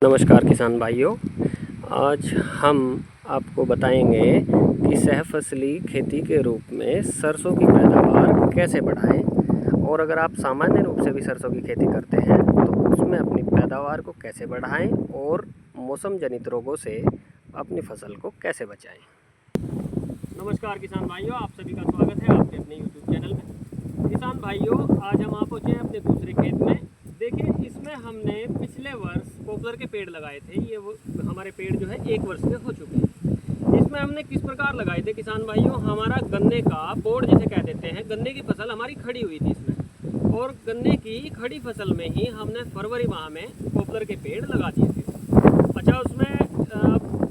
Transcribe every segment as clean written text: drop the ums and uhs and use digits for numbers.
नमस्कार किसान भाइयों। आज हम आपको बताएंगे कि सहफसली खेती के रूप में सरसों की पैदावार कैसे बढ़ाएं, और अगर आप सामान्य रूप से भी सरसों की खेती करते हैं तो उसमें अपनी पैदावार को कैसे बढ़ाएं और मौसम जनित रोगों से अपनी फसल को कैसे बचाएं। नमस्कार किसान भाइयों, आप सभी का स्वागत है आपके अपने YouTube चैनल में। किसान भाइयों, आज हम आप पहुँचे हैं अपने दूसरे खेत में। देखिए, इसमें हमने पिछले वर्ष पॉपुलर के पेड़ लगाए थे। ये वो हमारे पेड़ जो है 1 वर्ष के हो चुके हैं। इसमें हमने किस प्रकार लगाए थे किसान भाइयों, हमारा गन्ने का बोर्ड जिसे कह देते हैं, गन्ने की फसल हमारी खड़ी हुई थी इसमें, और गन्ने की खड़ी फसल में ही हमने फरवरी माह में पॉपुलर के पेड़ लगा दिए थे। अच्छा, उसमें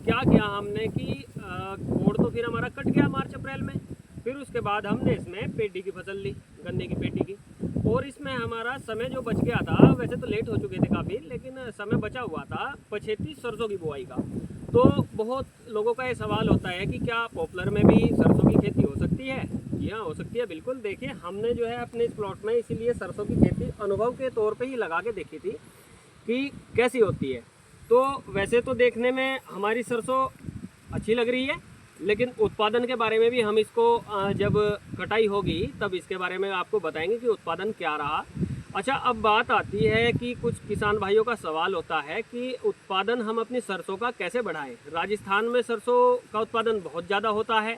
क्या किया हमने कि बोर्ड तो फिर हमारा कट गया मार्च अप्रैल में। फिर उसके बाद हमने इसमें पेटी की फसल ली, गन्ने की पेटी की, और इसमें हमारा समय जो बच गया था, वैसे तो लेट हो चुके थे काफ़ी, लेकिन समय बचा हुआ था पछेती सरसों की बुआई का। तो बहुत लोगों का ये सवाल होता है कि क्या पॉपुलर में भी सरसों की खेती हो सकती है? जी हाँ, हो सकती है, बिल्कुल। देखिए, हमने जो है अपने इस प्लॉट में इसीलिए सरसों की खेती अनुभव के तौर पर ही लगा के देखी थी कि कैसी होती है। तो वैसे तो देखने में हमारी सरसों अच्छी लग रही है, लेकिन उत्पादन के बारे में भी हम इसको जब कटाई होगी तब इसके बारे में आपको बताएंगे कि उत्पादन क्या रहा। अच्छा, अब बात आती है कि कुछ किसान भाइयों का सवाल होता है कि उत्पादन हम अपनी सरसों का कैसे बढ़ाएं। राजस्थान में सरसों का उत्पादन बहुत ज़्यादा होता है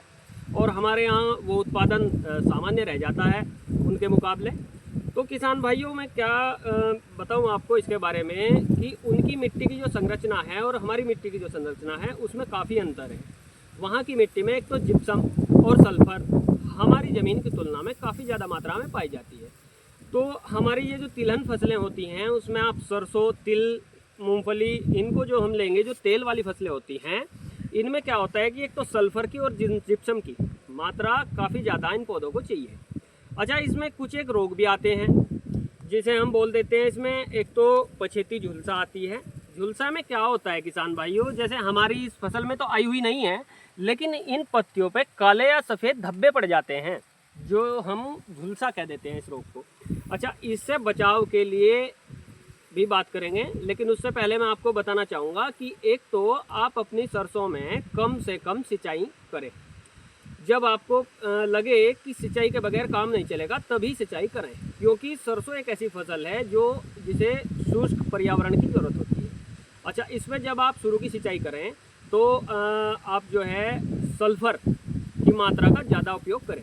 और हमारे यहाँ वो उत्पादन सामान्य रह जाता है उनके मुकाबले। तो किसान भाइयों, मैं क्या बताऊं आपको इसके बारे में कि उनकी मिट्टी की जो संरचना है और हमारी मिट्टी की जो संरचना है उसमें काफ़ी अंतर है। वहाँ की मिट्टी में एक तो जिप्सम और सल्फर हमारी ज़मीन की तुलना में काफ़ी ज़्यादा मात्रा में पाई जाती है। तो हमारी ये जो तिलहन फसलें होती हैं उसमें आप सरसों, तिल, मूंगफली, इनको जो हम लेंगे, जो तेल वाली फसलें होती हैं, इनमें क्या होता है कि एक तो सल्फर की और जिप्सम की मात्रा काफ़ी ज़्यादा इन पौधों को चाहिए। अच्छा, इसमें कुछ एक रोग भी आते हैं जिसे हम बोल देते हैं, इसमें एक तो पछेती झुलसा आती है। झुलसा में क्या होता है किसान भाइयों, जैसे हमारी इस फसल में तो आई हुई नहीं है, लेकिन इन पत्तियों पे काले या सफ़ेद धब्बे पड़ जाते हैं, जो हम झुलसा कह देते हैं इस रोग को। अच्छा, इससे बचाव के लिए भी बात करेंगे, लेकिन उससे पहले मैं आपको बताना चाहूँगा कि एक तो आप अपनी सरसों में कम से कम सिंचाई करें। जब आपको लगे कि सिंचाई के बगैर काम नहीं चलेगा तभी सिंचाई करें, क्योंकि सरसों एक ऐसी फसल है जिसे शुष्क पर्यावरण की ज़रूरत होती है। अच्छा, इसमें जब आप शुरू की सिंचाई करें तो आप जो है सल्फ़र की मात्रा का ज़्यादा उपयोग करें।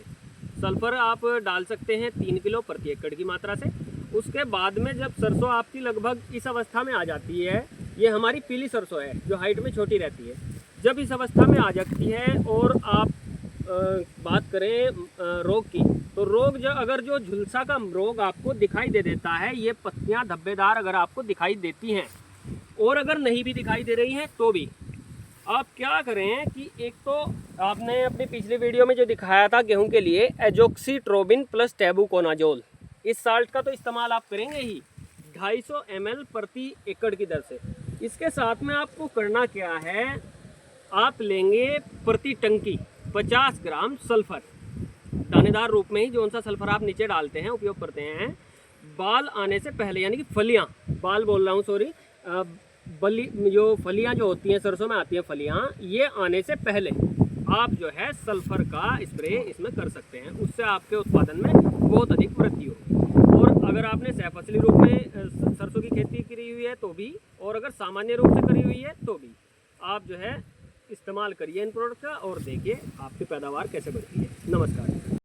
सल्फ़र आप डाल सकते हैं 3 किलो प्रति एकड़ की मात्रा से। उसके बाद में जब सरसों आपकी लगभग इस अवस्था में आ जाती है, ये हमारी पीली सरसों है जो हाइट में छोटी रहती है, जब इस अवस्था में आ जाती है और आप बात करें रोग की, तो रोग अगर जो झुलसा का रोग आपको दिखाई दे देता है, ये पत्तियां धब्बेदार अगर आपको दिखाई देती हैं, और अगर नहीं भी दिखाई दे रही हैं तो भी आप क्या करें कि एक तो आपने अपनी पिछली वीडियो में जो दिखाया था गेहूं के लिए एजोक्सीट्रोबिन प्लस टेबुकोनाजोल, इस साल्ट का तो इस्तेमाल आप करेंगे ही 250 ml प्रति एकड़ की दर से। इसके साथ में आपको करना क्या है, आप लेंगे प्रति टंकी 50 ग्राम सल्फर, दानेदार रूप में ही जो सा सल्फर आप नीचे डालते हैं, उपयोग करते हैं बाल आने से पहले, यानी कि फलियां, बाल बोल रहा हूँ, सॉरी, जो फलियां जो होती हैं सरसों में आती हैं फलियां, ये आने से पहले आप जो है सल्फर का स्प्रे इसमें कर सकते हैं। उससे आपके उत्पादन में बहुत अधिक वृद्धि होगी। और अगर आपने सहफसली रूप में सरसों की खेती करी हुई है तो भी, और अगर सामान्य रूप से करी हुई है तो भी, आप जो है इस्तेमाल करिए इन प्रोडक्ट का और देखिए आपकी पैदावार कैसे बढ़ती है। नमस्कार।